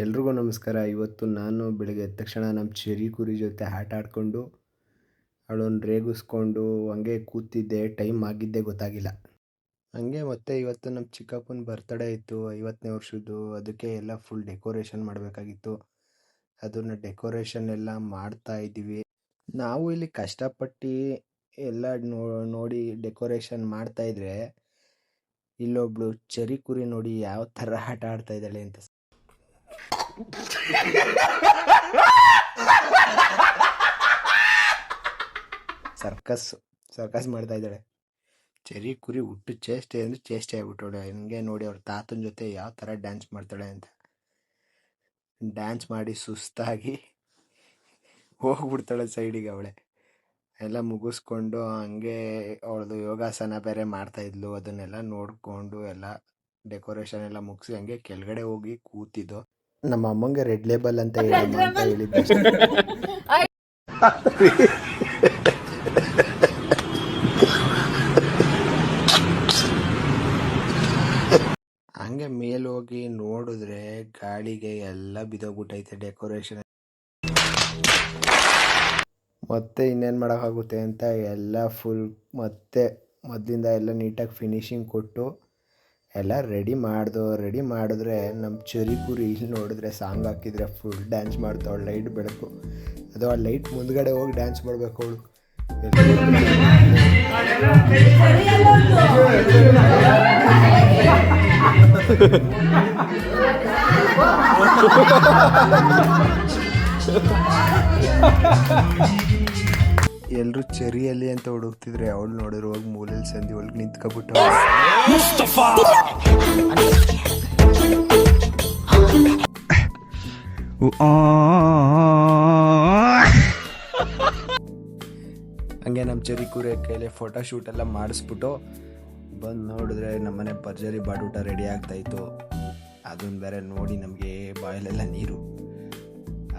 ಎಲ್ರಿಗೂ ನಮಸ್ಕಾರ. ಇವತ್ತು ನಾನು ಬೆಳಗ್ಗೆ ಎದ್ದ ತಕ್ಷಣ ನಮ್ಮ ಚೆರಿ ಕುರಿ ಜೊತೆ ಆಟ ಆಡಿಕೊಂಡು ಅವಳನ್ನು ರೇಗಿಸ್ಕೊಂಡು ಹಂಗೆ ಕೂತಿದ್ದೆ. ಟೈಮ್ ಆಗಿದ್ದೇ ಗೊತ್ತಾಗಿಲ್ಲ. ಹಂಗೆ ಮತ್ತೆ ಇವತ್ತು ನಮ್ಮ ಚಿಕ್ಕಪ್ಪನ ಬರ್ತಡೇ ಇತ್ತು, 50ನೇ ವರ್ಷದ್ದು. ಅದಕ್ಕೆ ಎಲ್ಲ ಫುಲ್ ಡೆಕೋರೇಷನ್ ಮಾಡಬೇಕಾಗಿತ್ತು. ಅದನ್ನು ಡೆಕೋರೇಷನ್ ಎಲ್ಲ ಮಾಡ್ತಾ ಇದ್ದೀವಿ. ನಾವು ಇಲ್ಲಿ ಕಷ್ಟಪಟ್ಟು ಎಲ್ಲ ನೋಡಿ ಡೆಕೋರೇಷನ್ ಮಾಡ್ತಾಯಿದ್ರೆ ಇಲ್ಲೊಬ್ಳು ಚೆರಿ ಕುರಿ ನೋಡಿ ಯಾವ ಥರ ಆಟ ಆಡ್ತಾ ಇದ್ದಾಳೆ ಅಂತ. ಸರ್ಕಸ್ ಮಾಡ್ತಾ ಇದ್ದಾಳೆ. ಚೆರಿ ಕುರಿ ಹುಟ್ಟು ಚೇಷ್ಟೆ ಅಂದ್ರೆ ಚೇಷ್ಟೆ ಆಗ್ಬಿಟ್ಟವಳೆ. ಹಂಗೆ ನೋಡಿ ಅವ್ರ ತಾತನ ಜೊತೆ ಯಾವ ಥರ ಡ್ಯಾನ್ಸ್ ಮಾಡ್ತಾಳೆ ಅಂತ. ಡ್ಯಾನ್ಸ್ ಮಾಡಿ ಸುಸ್ತಾಗಿ ಹೋಗ್ಬಿಡ್ತಾಳೆ ಸೈಡಿಗೆ. ಅವಳೆ ಎಲ್ಲ ಮುಗಿಸ್ಕೊಂಡು ಹಂಗೆ ಅವಳದು ಯೋಗಾಸನ ಬೇರೆ ಮಾಡ್ತಾಯಿದ್ಲು. ಅದನ್ನೆಲ್ಲ ನೋಡಿಕೊಂಡು ಎಲ್ಲ ಡೆಕೋರೇಷನ್ ಎಲ್ಲ ಮುಗಿಸಿ ಹಂಗೆ ಕೆಳಗಡೆ ಹೋಗಿ ಕೂತಿದ್ದು. ನಮ್ಮ ಅಮ್ಮಂಗೆ ರೆಡ್ ಲೇಬಲ್ ಅಂತ ಹೇಳಮ್ಮ ಅಂತ ಹೇಳಿದ್ದೆ. ಹಂಗೆ ಮೇಲೋಗಿ ನೋಡಿದ್ರೆ ಗಾಳಿಗೆ ಎಲ್ಲ ಬಿದ್ದೋಗ್ಬಿಟ್ಟೈತೆ ಡೆಕೋರೇಷನ್. ಮತ್ತೆ ಇನ್ನೇನು ಮಾಡೋಕ್ಕಾಗುತ್ತೆ ಅಂತ ಎಲ್ಲ ಫುಲ್ ಮತ್ತೆ ಮೊದಲಿಂದ ಎಲ್ಲ ನೀಟಾಗಿ ಫಿನಿಶಿಂಗ್ ಕೊಟ್ಟು ಎಲ್ಲ ರೆಡಿ ಮಾಡಿದ್ರೆ ನಮ್ಮ ಚೆರಿ ಕುರಿ ಇಲ್ಲಿ ನೋಡಿದ್ರೆ ಸಾಂಗ್ ಹಾಕಿದ್ರೆ ಫುಲ್ ಡ್ಯಾನ್ಸ್ ಮಾಡ್ತಾವಳು. ಲೈಟ್ ಬೆಳಕು ಅದು ಆ ಲೈಟ್ ಮುಂದ್ಗಡೆ ಹೋಗಿ ಡ್ಯಾನ್ಸ್ ಮಾಡಬೇಕು ಅವಳು. ಎಲ್ಲರೂ ಚೆರಿಯಲ್ಲಿ ಅಂತ ಹುಡುಕ್ತಿದ್ರೆ ಅವಳು ನೋಡಿದ್ರೆ ಹೋಗಿ ಮೂಲೆಯಲ್ಲಿ ಸಂಧಿ ಒಳಗೆ ನಿಂತ್ಕೊಬಿಟ್ಟು ಹಂಗೆ ನಮ್ಮ ಚೆರಿ ಕುರಿ ಕೈಲಿ ಫೋಟೋ ಶೂಟ್ ಎಲ್ಲ ಮಾಡಿಸ್ಬಿಟ್ಟು ಬಂದು ನೋಡಿದ್ರೆ ನಮ್ಮನೆ ಭರ್ಜರಿ ಬಾಡೂಟ ರೆಡಿ ಆಗ್ತಾಯಿತ್ತು. ಅದನ್ನು ಬೇರೆ ನೋಡಿ ನಮಗೆ ಬಾಯಲ್ಲೆಲ್ಲ ನೀರು.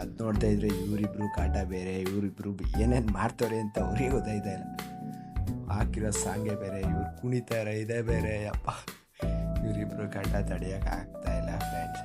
ಅದು ನೋಡ್ತಾ ಇದ್ರೆ ಇವರಿಬ್ರು ಕಾಟ ಬೇರೆ, ಇವರಿಬ್ರು ಏನೇನು ಮಾಡ್ತಾರೆ ಅಂತ ಅವ್ರಿಗೆ ಗೊತ್ತಾಯ್ತಾ ಇಲ್ಲ. ಹಾಕಿರೋ ಸಾಂಗೆ ಬೇರೆ, ಇವ್ರು ಕುಣಿತಾರೆ ಇದೇ ಬೇರೆ. ಅಪ್ಪ ಇವರಿಬ್ರು ಕಾಟ ತಡೆಯೋಕೆ ಆಗ್ತಾ ಇಲ್ಲ ಫ್ರೆಂಡ್ಸ್.